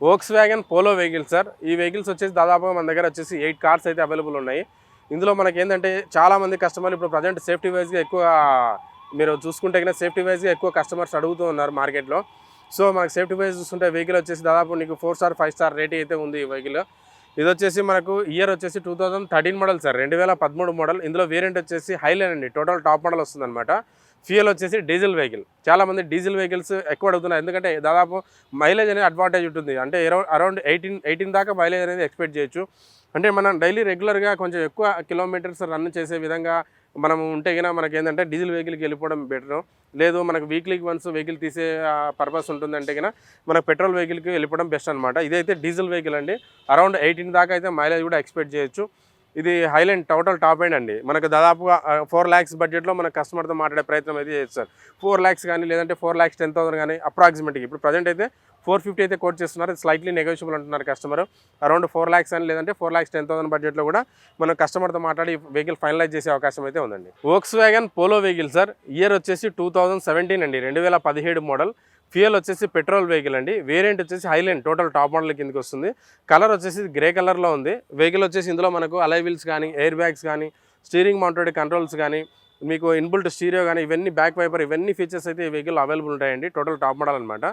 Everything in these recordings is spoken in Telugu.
Volks wagon Polo vehicle sir. ఈ వెహికల్స్ వచ్చేసి దాదాపుగా మన దగ్గర వచ్చేసి 8 కార్స్ అయితే అవైలబుల్ ఉన్నాయి. ఇందులో మనకి ఏంటంటే చాలామంది కస్టమర్లు ఇప్పుడు ప్రజెంట్ సేఫ్టీ వైజ్గా ఎక్కువ మీరు చూసుకుంటే కన్నా సేఫ్టీ వైజ్గా ఎక్కువ కస్టమర్స్ అడుగుతూ ఉన్నారు మార్కెట్లో. సో మనకు సేఫ్టీ వైజ్ చూస్తుంటే వెహికల్ వచ్చేసి దాదాపు నీకు 4 స్టార్ 5 స్టార్ రేటింగ్ అయితే ఉంది ఈ వెహికల్. ఇది వచ్చేసి మనకు ఇయర్ వచ్చేసి 2013 మోడల్ సార్, 2013 మోడల్. ఇందులో వేరియంట్ వచ్చేసి హైలైన్ అండి, టోటల్ టాప్ మోడల్ వస్తుందన్నమాట. ఫ్యూయల్ వచ్చేసి డీజిల్ వెహికల్. చాలామంది డీజిల్ వెహికల్స్ ఎక్కువ అడుగుతున్నారు, ఎందుకంటే దాదాపు మైలేజ్ అనేది అడ్వాంటేజ్ ఉంటుంది. అంటే అరౌండ్ 18 దాకా మైలేజ్ అనేది ఎక్స్పెక్ట్ చేయొచ్చు. అంటే మనం డైలీ రెగ్యులర్గా కొంచెం ఎక్కువ కిలోమీటర్స్ రన్ చేసే విధంగా మనం ఉంటే కన్నా మనకి ఏంటంటే డీజిల్ వెహికల్కి వెళ్ళిపోవడం బెటర్. లేదు మనకు వీక్లీకి వన్స్ వెహికల్ తీసే పర్పస్ ఉంటుందంటే కన్నా మనకు పెట్రోల్ వెహికల్కి వెళ్ళిపోవడం బెస్ట్ అనమాట. ఇదైతే డీజిల్ వెహికల్ అండి, అరౌండ్ 18 దాకా అయితే మైలేజ్ కూడా ఎక్స్పెక్ట్ చేయొచ్చు. ఇది హైలైన్ టోటల్ టాప్ ఎండ్ అండి. మనకు దాదాపుగా 4 lakhs బడ్జెట్లో మన కస్టమర్తో మాట్లాడే ప్రయత్నం అయితే చేస్తారు. 4 lakhs కానీ లేదంటే 4,10,000 కానీ అప్రాక్సిమేట్గా ఇప్పుడు ప్రజెంట్ అయితే 450 అయితే కోట్ చేస్తున్నారు. స్లైట్లీ నెగోషియబుల్ అంటున్నారు కస్టమర్. అరౌండ్ 4 lakhs అని లేదంటే 4,10,000 బడ్జెట్లో కూడా మనం కస్టమర్తో మాట్లాడి వెహికల్ ఫైనలైజ్ చేసే అవకాశం అయితే ఉందండి. Volkswagen Polo vehicle sir. Year వచ్చేసి 2017 అండి, 2017 మోడల్. ఫ్యూయల్ వచ్చేసి పెట్రోల్ వెహికల్ అండి. వేరియంట్ వచ్చేసి హైలైన్ టోటల్ టాప్ మోడల్ కిందకి వస్తుంది. కలర్ వచ్చేసి గ్రే కలర్లో ఉంది. వెహికల్ వచ్చేసి ఇందులో మనకు అలై వీల్స్ కానీ, ఎయిర్ బ్యాగ్స్ కానీ, స్టీరింగ్ మౌంటెడ్ కంట్రోల్స్ కానీ, మీకు ఇన్బుల్ట్ స్టీరియో కానీ, ఇవన్నీ బ్యాక్ వైపర్, ఇవన్నీ ఫీచర్స్ అయితే ఈ వెహికల్ అవైలబుల్ ఉంటాయండి. టోటల్ టాప్ మోడల్ అనమాట.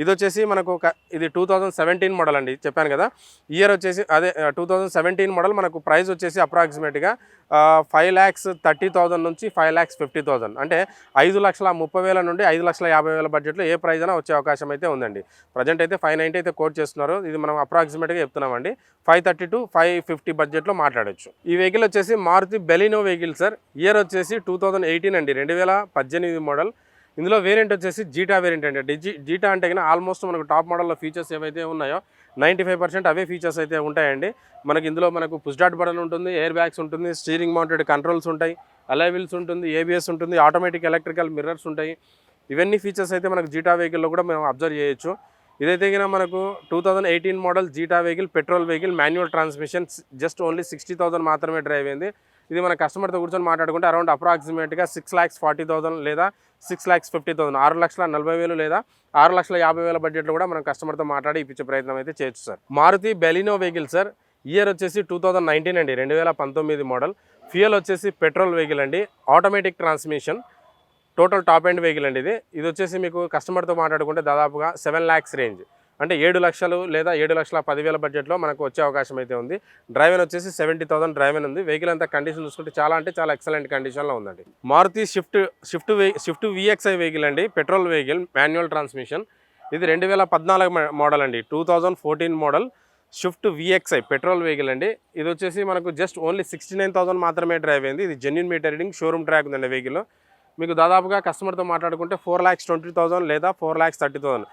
ఇది వచ్చేసి మనకు ఇది 2017 మోడల్ అండి, చెప్పాను కదా. ఇయర్ వచ్చేసి అదే 2017 మోడల్. మనకు ప్రైస్ వచ్చేసి అప్రాక్సిమేట్గా 5,30,000 నుంచి 5,50,000, అంటే 5,30,000 నుండి 5,50,000 బడ్జెట్లో ఏ ప్రైస్ అయినా వచ్చే అవకాశం అయితే ఉందండి. ప్రజెంట్ అయితే 590 అయితే కోట్ చేస్తున్నారు. ఇది మనం అప్రాక్సిమేట్గా చెప్తున్నామండి. 530 to 550 బడ్జెట్లో మాట్లాడచ్చు. ఈ వెహికల్ వచ్చేసి Maruti Baleno vehicle sir. Year వచ్చేసి 2018 అండి, 2018 మోడల్. ఇందులో వేరియంట్ వచ్చేసి జీటా వేరియంట్ అండి. జీటా అంటే కన్నా ఆల్మోస్ట్ మనకు టాప్ మోడల్లో ఫీచర్స్ ఏవైతే ఉన్నాయో 95% అవే ఫీచర్స్ అయితే ఉంటాయండి. మనకి ఇందులో మనకు పుష్ స్టార్ట్ బటన్ ఉంటుంది, ఎయిర్ బ్యాగ్స్ ఉంటుంది, స్టీరింగ్ మౌంటెడ్ కంట్రోల్స్ ఉంటాయి, అలై వీల్స్ ఉంటుంది, ఏబిఎస్ ఉంటుంది, ఆటోమేటిక్ ఎలక్ట్రికల్ మిర్రర్స్ ఉంటాయి. ఇవన్నీ ఫీచర్స్ అయితే మనకు జీటా వెహికల్లో కూడా మనం అబ్జర్వ్ చేయొచ్చు. ఇదైతే కన్నా మనకు 2018 model zeta vehicle, petrol vehicle, manual transmission. Just only 60,000 మాత్రమే డ్రైవ్ అయింది. ఇది మన కస్టమర్తో కూర్చొని మాట్లాడుకుంటే అరౌండ్ అప్రాక్సిమేట్గా 6,40,000 లేదా 6,50,000, 6,40,000 లేదా 6,50,000 బడ్జెట్లో కూడా మనం కస్టమర్తో మాట్లాడి ఇప్పించే ప్రయత్నం అయితే చేయొచ్చు sir. Maruti Baleno vehicle sir. Year వచ్చేసి 2019 అండి, 2019 మోడల్. ఫ్యూయల్ వచ్చేసి పెట్రోల్ వెహికల్ అండి, automatic transmission, total top end vehicle అండి. ఇది వచ్చేసి మీకు కస్టమర్తో మాట్లాడుకుంటే దాదాపుగా 7 lakhs రేంజ్, అంటే 7 లక్షలు లేదా 7,10,000 బడ్జెట్లో మనకు వచ్చే అవకాశం అయితే ఉంది. డ్రైవెన్ వచ్చేసి 70,000 డ్రైవెన్ ఉంది. వెహికల్ అంతా కండిషన్ చూసుకుంటే చాలా అంటే చాలా ఎక్సలెంట్ కండిషన్లో ఉందండి. మారుతి స్విఫ్ట్ VXI వెహికల్ అండి, పెట్రోల్ వెహికల్, మాన్యువల్ ట్రాన్స్మిషన్. ఇది 2014 మోడల్ అండి, 2014 model. Swift VXI petrol vehicle అండి. ఇది వచ్చేసి మనకు జస్ట్ ఓన్లీ 69,000 మాత్రమే డ్రైవ్ అయింది. ఇది genuine meter reading, showroom track ఉందండి వెహికల్. మీకు దాదాపుగా కస్టమర్తో మాట్లాడుకుంటే 4,20,000 లేదా 4,30,000,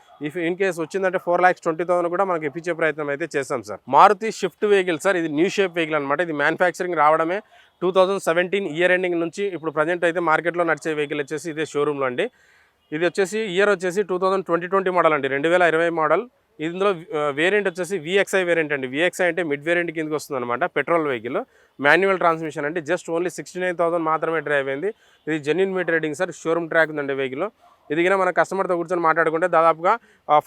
ఇన్ కేసు వచ్చిందంటే 4,20,000 కూడా మనకి ఇప్పించే ప్రయత్నం అయితే చేస్తాం sir. Maruti Swift vehicle sir. ఇది న్యూ షేప్ వెహికల్ అనమాట. ఇది మ్యానుఫ్యాక్చరింగ్ రావడమే 2017 ఇయర్ ఎండింగ్ నుంచి ఇప్పుడు ప్రజెంట్ అయితే మార్కెట్లో నడిచే వెహికల్ వచ్చేసి ఇదే షోరూంలో అండి. ఇది వచ్చేసి ఇయర్ వచ్చేసి 2020 మోడల్ అండి, 2020 మోడల్. ఇందులో వేరియంట్ వచ్చేసి VXI వేరియంట్ అండి. VXI అంటే మిడ్ వేరియంట్ కిందకి వస్తుంది అనమాట. పెట్రోల్ వెహికల్, మాన్యువల్ ట్రాన్స్మిషన్ అండి. జస్ట్ ఓన్లీ 69,000 మాత్రమే డ్రైవ్ అయింది. ఇది genuine meter reading sir, showroom track ఉందండి వెహికల్. ఇది కూడా మన కస్టమర్తో కూర్చొని మాట్లాడుకుంటే దాదాపుగా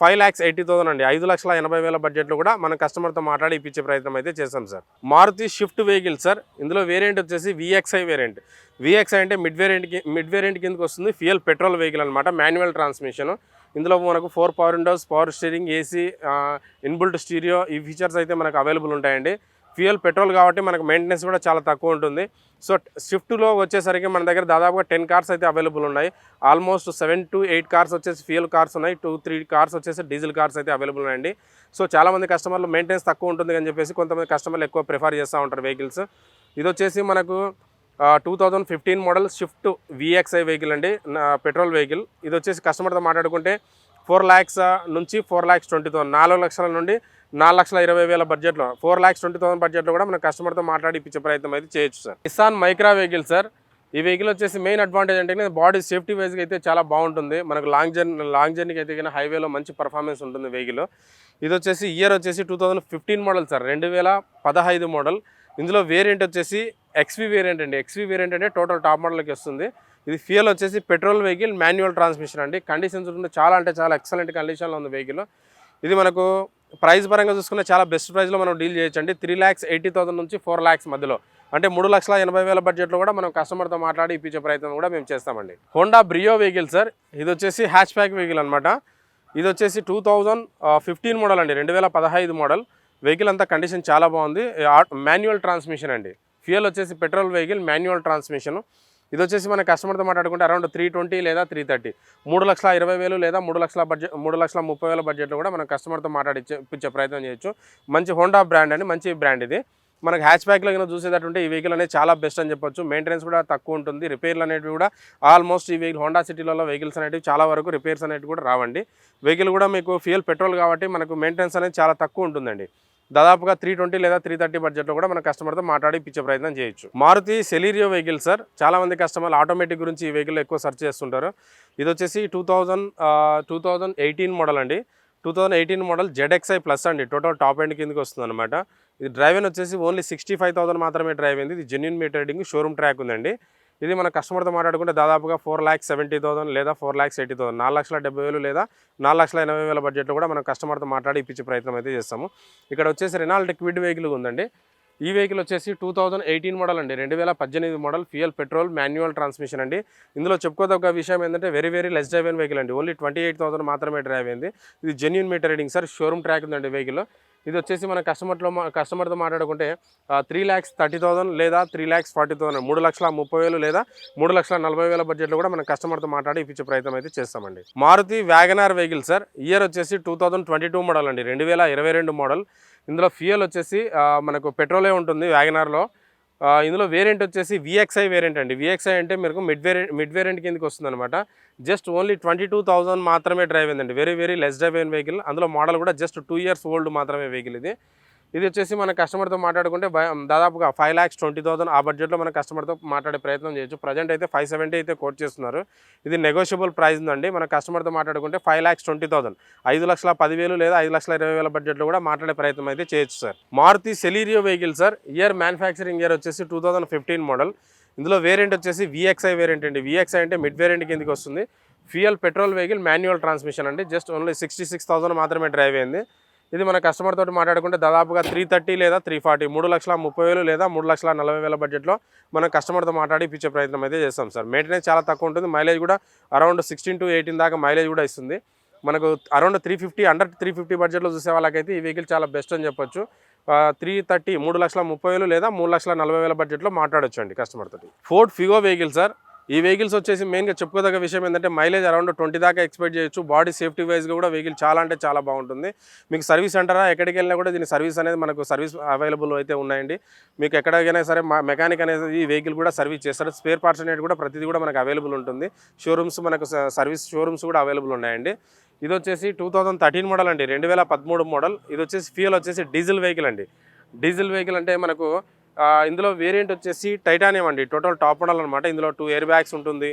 5,80,000 అండి, 5,80,000 బడ్జెట్లో కూడా మన కస్టమర్తో మాట్లాడి ఇప్పించే ప్రయత్నం అయితే చేస్తాం sir. Maruti Swift vehicle sir. ఇందులో వేరియంట్ వచ్చేసి VXI వేరియంట్. VXI అంటే మిడ్ వేరియంట్ కిందకి వస్తుంది. ఫ్యూయల్ పెట్రోల్ వెహికల్ అనమాట, మాన్యువల్ ట్రాన్స్మిషన్. ఇందులో మనకు 4 power windows, power steering, AC, inbuilt stereo, ఈ ఫీచర్స్ అయితే మనకు అవైలబుల్ ఉంటాయండి. ఫ్యూయల్ పెట్రోల్ కాబట్టి మనకు మెయింటెనెన్స్ కూడా చాలా తక్కువ ఉంటుంది. సో స్విఫ్ట్లో వచ్చేసరికి మన దగ్గర దాదాపుగా 10 కార్స్ అయితే అవైలబుల్ ఉన్నాయి. ఆల్మోస్ట్ 7 to 8 కార్స్ వచ్చేసి ఫ్యూయల్ కార్స్ ఉన్నాయి, 2-3 కార్స్ వచ్చేసి డీజిల్ కార్స్ అయితే అవైలబుల్ ఉన్నాయండి. సో చాలామంది కస్టమర్లు మెయింటెనెన్స్ తక్కువ ఉంటుంది అని చెప్పేసి కొంతమంది కస్టమర్లు ఎక్కువ ప్రిఫర్ చేస్తూ ఉంటారు వెహికల్స్. ఇది వచ్చేసి మనకు 2015 మోడల్ స్విఫ్ట్ VXI వెహికల్ అండి, పెట్రోల్ వెహికల్. ఇది వచ్చేసి కస్టమర్తో మాట్లాడుకుంటే 4 lakhs నుంచి 4,20,000, 4 లక్షల నుండి 4,20,000 బడ్జెట్లో, 4,20,000 బడ్జెట్లో కూడా మన కస్టమర్తో మాట్లాడి ఇప్పించే ప్రయత్నం అయితే చేయొచ్చు sir. Nissan Micra vehicle sir. ఈ వెహికల్ వచ్చేసి మెయిన్ అడ్వాంటేజ్ అంటే బాడీ సేఫ్టీ వైజ్గా అయితే చాలా బాగుంటుంది. మనకు లాంగ్ జర్నీకి అయితే కానీ హైవేలో మంచి పర్ఫార్మెన్స్ ఉంటుంది వెహికల్. ఇది వచ్చేసి ఇయర్ వచ్చేసి 2015 మోడల్ సార్, 2015 మోడల్. ఇందులో వేరియంట్ వచ్చేసి XV వేరియంట్ అండి. XV వేరియంట్ అంటే టోటల్ టాప్ మోడల్కి వస్తుంది. ఇది ఫ్యూయల్ వచ్చేసి పెట్రోల్ వెహికల్, మాన్యువల్ ట్రాన్స్మిషన్ అండి. కండిషన్స్ ఉంటుంది చాలా అంటే చాలా ఎక్సలెంట్ కండిషన్లో ఉంది వెహికల్. ఇది మనకు ప్రైస్ పరంగా చూసుకున్న చాలా బెస్ట్ ప్రైస్లో మనం డీల్ చేయొచ్చండి. 3,80,000 నుంచి 4 lakhs మధ్యలో, అంటే 3,80,000 బడ్జెట్లో కూడా మనం కస్టమర్తో మాట్లాడి ఇప్పించే ప్రయత్నం కూడా మేము చేస్తామండి. హోండా బ్రియో వెహికల్ సార్, ఇది వచ్చేసి హ్యాచ్ బ్యాక్ వెహికల్ అనమాట. ఇది వచ్చేసి 2015 మోడల్ అండి, 2015 మోడల్. వెహికల్ అంతా కండిషన్ చాలా బాగుంది. మాన్యువల్ ట్రాన్స్మిషన్ అండి. ఫ్యూయల్ వచ్చేసి పెట్రోల్ వెహికల్, మాన్యువల్ ట్రాన్స్మిషన్. ఇది వచ్చేసి మన కస్టమర్తో మాట్లాడుకుంటే అరౌండ్ 320 లేదా 330, 3,20,000 లేదా 3,00,000 బడ్జెట్, 3,30,000 బడ్జెట్లో కూడా మనం కస్టమర్తో ఇప్పించే ప్రయత్నం చేయొచ్చు. మంచి హోండా బ్రాండ్ అండి, మంచి బ్రాండ్ ఇది. మనకు హ్యాచ్ బ్యాక్లో కన్నా చూసేటట్టుంటే ఈ వెహికల్ అనేది చాలా బెస్ట్ అని చెప్పొచ్చు. మెయింటెనెన్స్ కూడా తక్కువ ఉంటుంది. రిపేర్లు అనేవి కూడా ఆల్మోస్ట్ ఈ వెహికల్ హోండా సిటీలలో వెహికల్స్ అనేవి చాలా వరకు రిపేర్స్ అనేవి కూడా రావండి. వెహికల్ కూడా మీకు ఫ్యూయల్ పెట్రోల్ కాబట్టి మనకు మెయింటెనెన్స్ అనేది చాలా తక్కువ ఉంటుందండి. దాదాపుగా 320 లేదా 330 బడ్జెట్లో కూడా మన కస్టమర్తో మాట్లాడి ఇప్పించే ప్రయత్నం చేయొచ్చు. మారుతి సెలీరియో వెహికల్ సార్, చాలామంది కస్టమర్లు ఆటోమేటిక్ గురించి ఈ వెహికల్ ఎక్కువ సెర్చ్ చేస్తుంటారు. ఇది వచ్చేసి 2018 మోడల్ అండి. 2018 మోడల్ ZXi ప్లస్ అండి. టోటల్ టాప్ ఎండ్ కిందకి వస్తుంది అనమాట. ఇది డ్రైవ్ వచ్చేసి ఓన్లీ 65,000 మాత్రమే డ్రైవ్ అయింది. ఇది genuine meter reading, showroom track ఉందండి. ఇది మన కస్టమర్తో మాట్లాడుకుంటే దాదాపుగా 4,70,000 లేదా 4,80,000, 4,70,000 లేదా 4,80,000 బడ్జెట్లో కూడా మనం కస్టమర్తో మాట్లాడి ఇప్పించే ప్రయత్నం అయితే చేస్తాము. ఇక్కడ వచ్చేసి రెనాల్ట్ క్విడ్ వెహికల్ ఉందండి. ఈ వెహికల్ వచ్చేసి 2018 మోడల్ అండి, 2018 model, fuel petrol, manual transmission అండి. ఇందులో చెప్పుకోదగ్గ విషయం ఏంటంటే వెరీ లెస్ డ్రైవ్ అయిన వెహికల్ అండి. ఓన్లీ 28,000 మాత్రమే డ్రైవ్ అయింది. ఇది genuine meter reading sir, showroom track ఉందండి వెహికల్. ఇది వచ్చేసి మన కస్టమర్తో మాట్లాడుకుంటే 3,30,000 లేదా 3,40,000, 3,30,000 లేదా 3,40,000 బడ్జెట్లో కూడా మన కస్టమర్తో మాట్లాడి ఇప్పించే ప్రయత్నం అయితే చేస్తామండి. Maruti WagonR vehicle sir, year వచ్చేసి 2022 మోడల్ అండి, 2022 మోడల్. ఇందులో ఫ్యూయల్ వచ్చేసి మనకు పెట్రోలే ఉంటుంది వ్యాగనార్లో. ఇందులో వేరియంట్ వచ్చేసి VXi వేరియంట్ అండి. VXi అంటే మీకు మిడ్ వేరియంట్ కిందకి వస్తుంది అనమాట. జస్ట్ ఓన్లీ 22,000 మాత్రమే డ్రైవ్ అయిందండి. వెరీ లెస్ డ్రైవ్ అయిన వెహికల్. అందులో మోడల్ కూడా జస్ట్ 2 years ఓల్డ్ మాత్రమే వెహికల్ ఇది. ఇది వచ్చేసి మన కస్టమర్తో మాట్లాడుకుంటే దాదాపుగా 5,20,000 ఆ బడ్జెట్లో మన కస్టమర్తో మాట్లాడే ప్రయత్నం చేయొచ్చు. ప్రజెంట్ అయితే 570 అయితే కోట్ చేస్తున్నారు. ఇది నెగోషియబుల్ ప్రైస్ ఉందండి. మన కస్టమర్తో మాట్లాడుకుంటే 5,20,000, 5,10,000 లేదా 5,20,000 బడ్జెట్లో కూడా మాట్లాడే ప్రయత్నం అయితే చేయొచ్చు sir. Maruti Celerio vehicle sir, year manufacturing year వచ్చేసి 2015 మోడల్. ఇందులో వేరియంట్ వచ్చేసి VXi వేరియంట్ అండి. VXi అంటే మిడ్ వేరియంట్ కిందకి వస్తుంది. Fuel petrol vehicle, manual transmission అండి. జస్ట్ ఓన్లీ 66,000 మాత్రమే డ్రైవ్ అయింది. ఇది మన కస్టమర్ తోటి మాట్లాడుకుంటే దాదాపుగా 330 లేదా 340, 3,30,000 లేదా 3,40,000 బడ్జెట్లో మనం కస్టమర్తో మాట్లాడి ఇప్పించే ప్రయత్నం అయితే చేస్తాం సార్. మెయింటెనెన్స్ చాలా తక్కువ ఉంటుంది. మైలేజ్ కూడా అరౌండ్ 16 to 18 దాకా మైలేజ్ కూడా ఇస్తుంది. మనకు అరౌండ్ 350, అండర్ 350 బడ్జెట్లో చూసే వాళ్ళకైతే ఈ వెహికల్ చాలా బెస్ట్ అని చెప్పొచ్చు. 330, 3,30,000 లేదా 3,40,000 బడ్జెట్లో మాట్లాడొచ్చు అండి కస్టమర్ తోటి. ఫోర్డ్ ఫిగో వెహికల్ సార్, ఈ వెహికల్స్ వచ్చేసి మెయిన్గా చెప్పుకోదగ్గ విషయం ఏంటంటే మైలేజ్ అరౌండ్ 20 దాకా ఎక్స్పెక్ట్ చేయొచ్చు. బాడీ సేఫ్టీ వైజ్గా కూడా వెహికల్ చాలా అంటే చాలా బాగుంటుంది. మీకు సర్వీస్ అంటారా, ఎక్కడికి వెళ్ళినా కూడా దీని సర్వీస్ అనేది మనకు సర్వీస్ అవైలబుల్ అయితే ఉన్నాయండి. మీకు ఎక్కడికైనా సరే మెకానిక్ అనేది ఈ వెహికల్ కూడా సర్వీస్ చేస్తారు. స్పేర్ పార్ట్స్ అనేది కూడా ప్రతిదీ కూడా మనకు అవైలబుల్ ఉంటుంది. షోరూమ్స్ మనకు సర్వీస్ షోరూమ్స్ కూడా అవైలబుల్ ఉన్నాయండి. ఇది వచ్చేసి 2013 మోడల్ అండి, 2013 మోడల్. ఇది వచ్చేసి ఫ్యూయల్ వచ్చేసి డీజిల్ వెహికల్ అండి. డీజిల్ వెహికల్ అంటే మనకు ఇందులో వేరియంట్ వచ్చేసి టైటానియం అండి. టోటల్ టాప్ మోడల్ అనమాట. ఇందులో 2 ఎయిర్ బ్యాగ్స్ ఉంటుంది,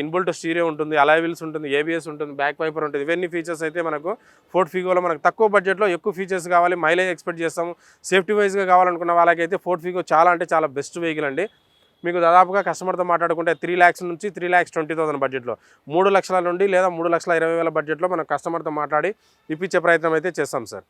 ఇన్బుల్ట్ స్టీరియో ఉంటుంది, అలాయ్ వీల్స్ ఉంటుంది, ABS ఉంటుంది, బ్యాక్ వైపర్ ఉంటుంది. ఇవన్నీ ఫీచర్స్ అయితే మనకు ఫోర్డ్ ఫిగోలో మనకు తక్కువ బడ్జెట్లో ఎక్కువ ఫీచర్స్ కావాలి, మైలేజ్ ఎక్స్పెక్ట్ చేస్తాము, సేఫ్టీ వైజ్గా కావాలనుకున్న వాళ్ళకైతే ఫోర్డ్ ఫిగో చాలా అంటే చాలా బెస్ట్ వెహికల్ అండి. మీకు దాదాపుగా కస్టమర్తో మాట్లాడుకుంటే 3 lakhs నుంచి 3,20,000 బడ్జెట్లో, 3 లక్షల నుండి లేదా 3,20,000 బడ్జెట్లో మనం కస్టమర్తో మాట్లాడి ఇప్పించే ప్రయత్నం అయితే చేస్తాం సార్.